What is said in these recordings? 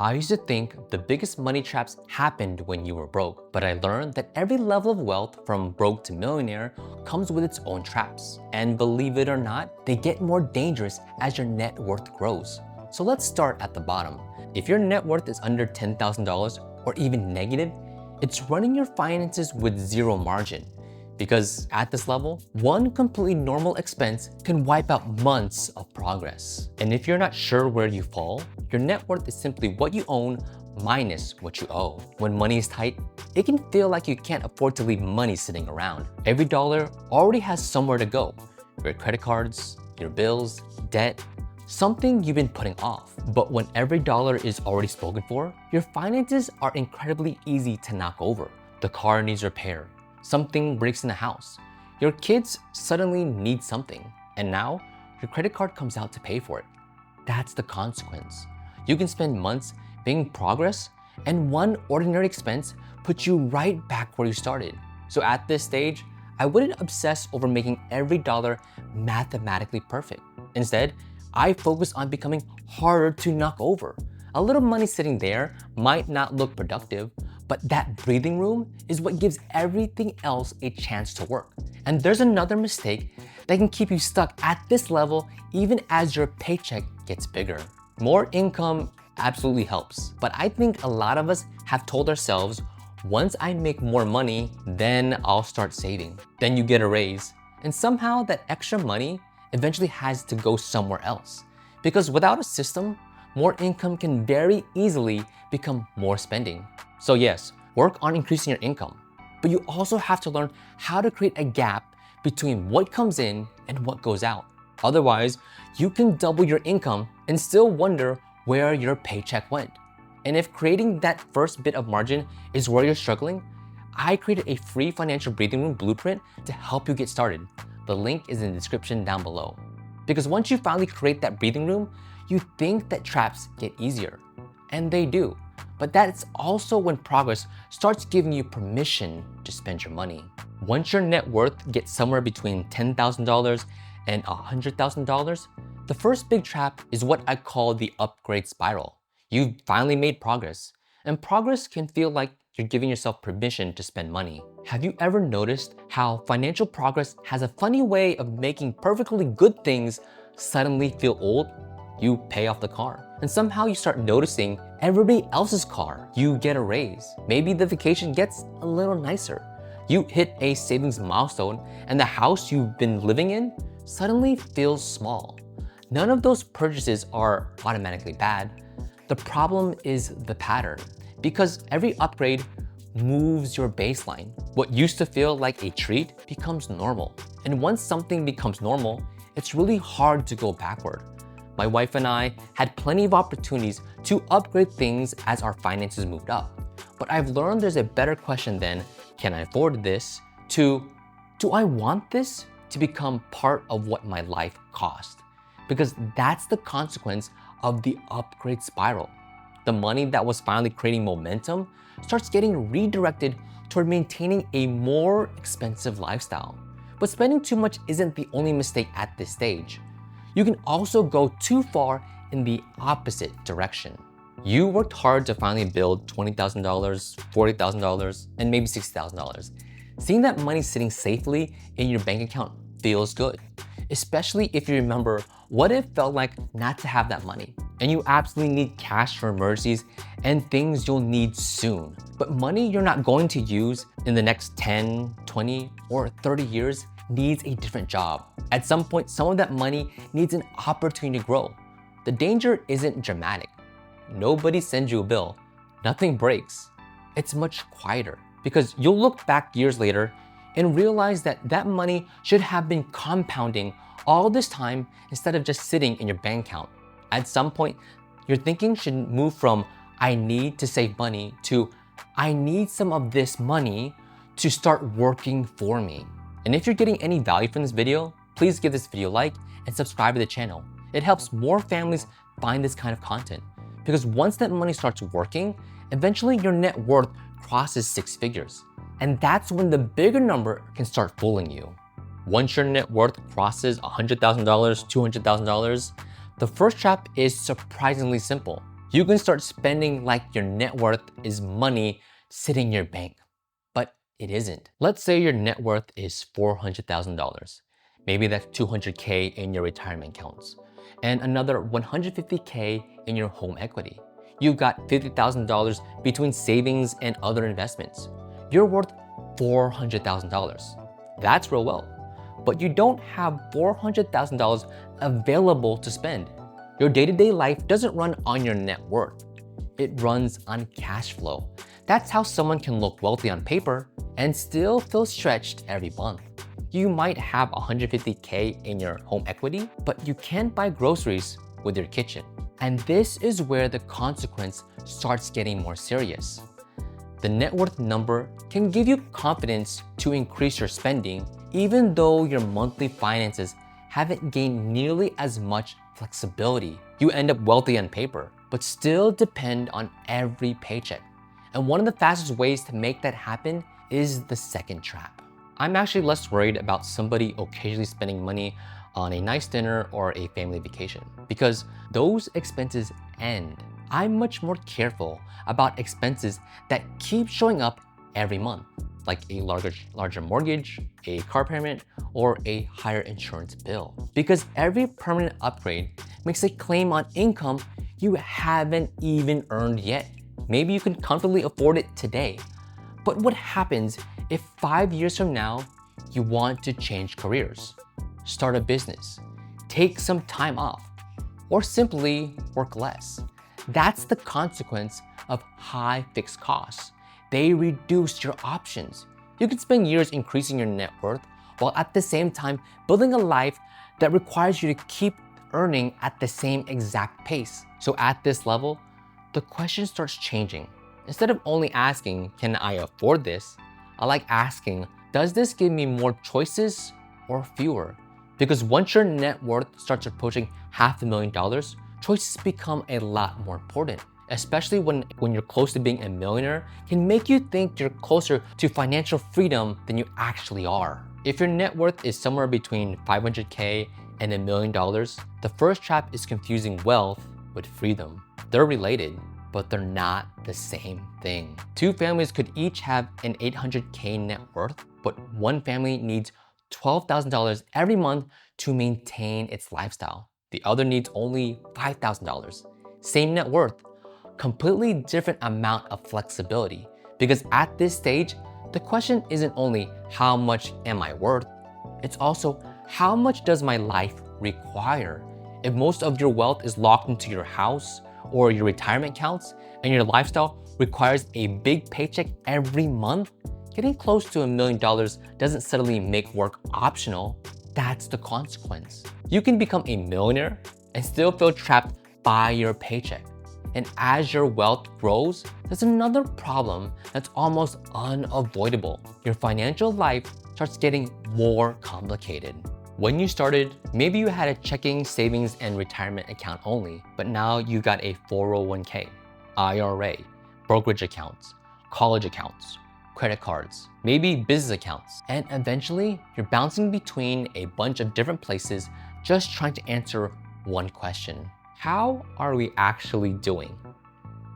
I used to think the biggest money traps happened when you were broke, but I learned that every level of wealth from broke to millionaire comes with its own traps. And believe it or not, they get more dangerous as your net worth grows. So let's start at the bottom. If your net worth is under $10,000 or even negative, it's running your finances with zero margin. Because at this level, one completely normal expense can wipe out months of progress. And if you're not sure where you fall, your net worth is simply what you own minus what you owe. When money is tight, it can feel like you can't afford to leave money sitting around. Every dollar already has somewhere to go. Your credit cards, your bills, debt, something you've been putting off. But when every dollar is already spoken for, your finances are incredibly easy to knock over. The car needs repair. Something breaks in the house. Your kids suddenly need something, and now your credit card comes out to pay for it. That's the consequence. You can spend months making progress, and one ordinary expense puts you right back where you started. So at this stage, I wouldn't obsess over making every dollar mathematically perfect. Instead, I focus on becoming harder to knock over. A little money sitting there might not look productive, but that breathing room is what gives everything else a chance to work. And there's another mistake that can keep you stuck at this level even as your paycheck gets bigger. More income absolutely helps, but I think a lot of us have told ourselves, once I make more money, then I'll start saving. Then you get a raise, and somehow that extra money eventually has to go somewhere else. Because without a system, more income can very easily become more spending. So yes, work on increasing your income, but you also have to learn how to create a gap between what comes in and what goes out. Otherwise, you can double your income and still wonder where your paycheck went. And if creating that first bit of margin is where you're struggling, I created a free financial breathing room blueprint to help you get started. The link is in the description down below. Because once you finally create that breathing room, you think that traps get easier. And they do. But that's also when progress starts giving you permission to spend your money. Once your net worth gets somewhere between $10,000 and $100,000, the first big trap is what I call the upgrade spiral. You've finally made progress, and progress can feel like you're giving yourself permission to spend money. Have you ever noticed how financial progress has a funny way of making perfectly good things suddenly feel old? You pay off the car, and somehow you start noticing everybody else's car. You get a raise. Maybe the vacation gets a little nicer. You hit a savings milestone, and the house you've been living in suddenly feels small. None of those purchases are automatically bad. The problem is the pattern, because every upgrade moves your baseline. What used to feel like a treat becomes normal. And once something becomes normal, it's really hard to go backward. My wife and I had plenty of opportunities to upgrade things as our finances moved up. But I've learned there's a better question than, can I afford this? To, do I want this to become part of what my life cost? Because that's the consequence of the upgrade spiral. The money that was finally creating momentum starts getting redirected toward maintaining a more expensive lifestyle. But spending too much isn't the only mistake at this stage. You can also go too far in the opposite direction. You worked hard to finally build $20,000, $40,000, and maybe $60,000. Seeing that money sitting safely in your bank account feels good, especially if you remember what it felt like not to have that money. And you absolutely need cash for emergencies and things you'll need soon. But money you're not going to use in the next 10, 20, or 30 years needs a different job. At some point, some of that money needs an opportunity to grow. The danger isn't dramatic. Nobody sends you a bill. Nothing breaks. It's much quieter, because you'll look back years later and realize that that money should have been compounding all this time instead of just sitting in your bank account. At some point, your thinking should move from I need to save money to I need some of this money to start working for me. And if you're getting any value from this video, please give this video a like and subscribe to the channel. It helps more families find this kind of content. Because once that money starts working, eventually your net worth crosses 6 figures. And that's when the bigger number can start fooling you. Once your net worth crosses $100,000, $200,000, the first trap is surprisingly simple. You can start spending like your net worth is money sitting in your bank, but it isn't. Let's say your net worth is $400,000. Maybe that's 200K in your retirement accounts and another 150K in your home equity. You've got $50,000 between savings and other investments. You're worth $400,000. That's real wealth. But you don't have $400,000 available to spend. Your day-to-day life doesn't run on your net worth. It runs on cash flow. That's how someone can look wealthy on paper and still feel stretched every month. You might have 150K in your home equity, but you can't buy groceries with your kitchen. And this is where the consequence starts getting more serious. The net worth number can give you confidence to increase your spending, even though your monthly finances haven't gained nearly as much flexibility. You end up wealthy on paper, but still depend on every paycheck. And one of the fastest ways to make that happen is the second trap. I'm actually less worried about somebody occasionally spending money on a nice dinner or a family vacation because those expenses end. I'm much more careful about expenses that keep showing up every month, like a larger mortgage, a car payment, or a higher insurance bill. Because every permanent upgrade makes a claim on income you haven't even earned yet. Maybe you can comfortably afford it today. But what happens if 5 years from now, you want to change careers, start a business, take some time off, or simply work less? That's the consequence of high fixed costs. They reduce your options. You could spend years increasing your net worth while at the same time building a life that requires you to keep earning at the same exact pace. So at this level, the question starts changing. Instead of only asking, can I afford this? I like asking, does this give me more choices or fewer? Because once your net worth starts approaching $500,000, choices become a lot more important, especially when you're close to being a millionaire, can make you think you're closer to financial freedom than you actually are. If your net worth is somewhere between 500K and $1 million, the first trap is confusing wealth with freedom. They're related, but they're not the same thing. Two families could each have an 800K net worth, but one family needs $12,000 every month to maintain its lifestyle. The other needs only $5,000. Same net worth, completely different amount of flexibility. Because at this stage, the question isn't only how much am I worth, it's also how much does my life require? If most of your wealth is locked into your house or your retirement accounts and your lifestyle requires a big paycheck every month, getting close to $1 million doesn't suddenly make work optional. That's the consequence. You can become a millionaire and still feel trapped by your paycheck. And as your wealth grows, there's another problem that's almost unavoidable. Your financial life starts getting more complicated. When you started, maybe you had a checking, savings, and retirement account only, but now you got a 401k, IRA, brokerage accounts, college accounts, credit cards, maybe business accounts, and eventually you're bouncing between a bunch of different places just trying to answer one question. How are we actually doing?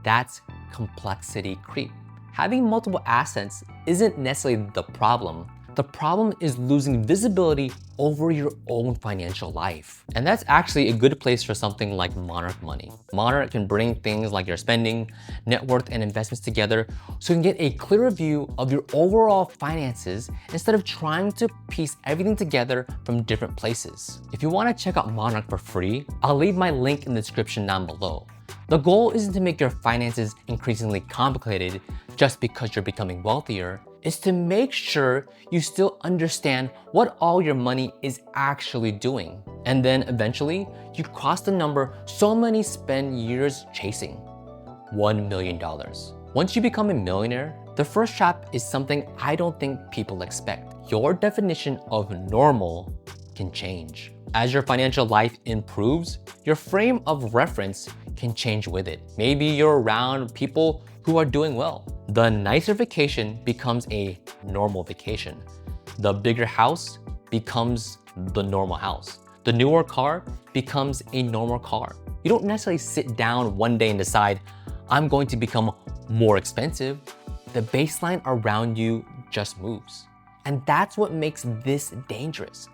That's complexity creep. Having multiple assets isn't necessarily the problem. The problem is losing visibility over your own financial life. And that's actually a good place for something like Monarch Money. Monarch can bring things like your spending, net worth, and investments together so you can get a clearer view of your overall finances instead of trying to piece everything together from different places. If you want to check out Monarch for free, I'll leave my link in the description down below. The goal isn't to make your finances increasingly complicated just because you're becoming wealthier. Is to make sure you still understand what all your money is actually doing. And then eventually, you cross the number so many spend years chasing, $1 million. Once you become a millionaire, the first trap is something I don't think people expect. Your definition of normal can change. As your financial life improves, your frame of reference can change with it. Maybe you're around people who are doing well. The nicer vacation becomes a normal vacation. The bigger house becomes the normal house. The newer car becomes a normal car. You don't necessarily sit down one day and decide, I'm going to become more expensive. The baseline around you just moves. And that's what makes this dangerous.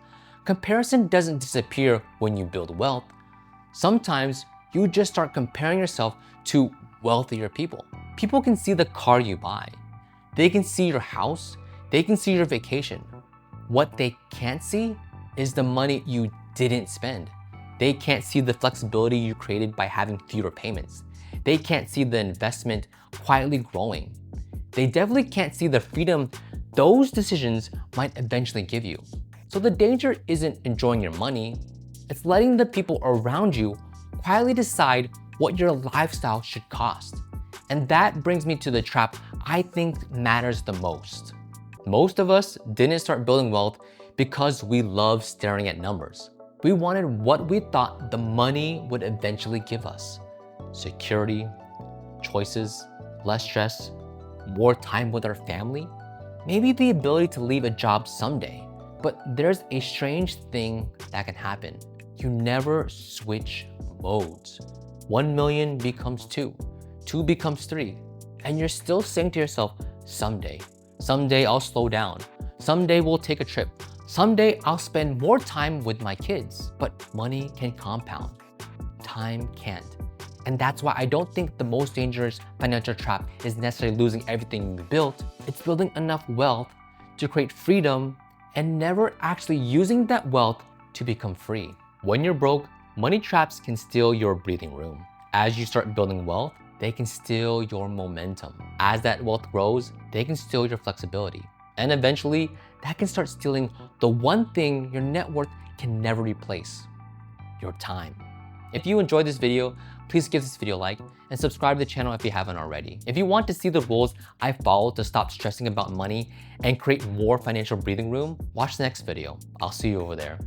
Comparison doesn't disappear when you build wealth. Sometimes you just start comparing yourself to wealthier people. People can see the car you buy. They can see your house. They can see your vacation. What they can't see is the money you didn't spend. They can't see the flexibility you created by having fewer payments. They can't see the investment quietly growing. They definitely can't see the freedom those decisions might eventually give you. So the danger isn't enjoying your money, it's letting the people around you quietly decide what your lifestyle should cost. And that brings me to the trap I think matters the most. Most of us didn't start building wealth because we love staring at numbers. We wanted what we thought the money would eventually give us. Security, choices, less stress, more time with our family, maybe the ability to leave a job someday. But there's a strange thing that can happen. You never switch modes. 1 million becomes 2, 2 becomes 3, and you're still saying to yourself, someday I'll slow down, someday we'll take a trip, someday I'll spend more time with my kids. But money can compound, time can't. And that's why I don't think the most dangerous financial trap is necessarily losing everything you built. It's building enough wealth to create freedom and never actually using that wealth to become free. When you're broke, money traps can steal your breathing room. As you start building wealth, they can steal your momentum. As that wealth grows, they can steal your flexibility. And eventually, that can start stealing the one thing your net worth can never replace, your time. If you enjoyed this video, please give this video a like and subscribe to the channel if you haven't already. If you want to see the rules I follow to stop stressing about money and create more financial breathing room, watch the next video. I'll see you over there.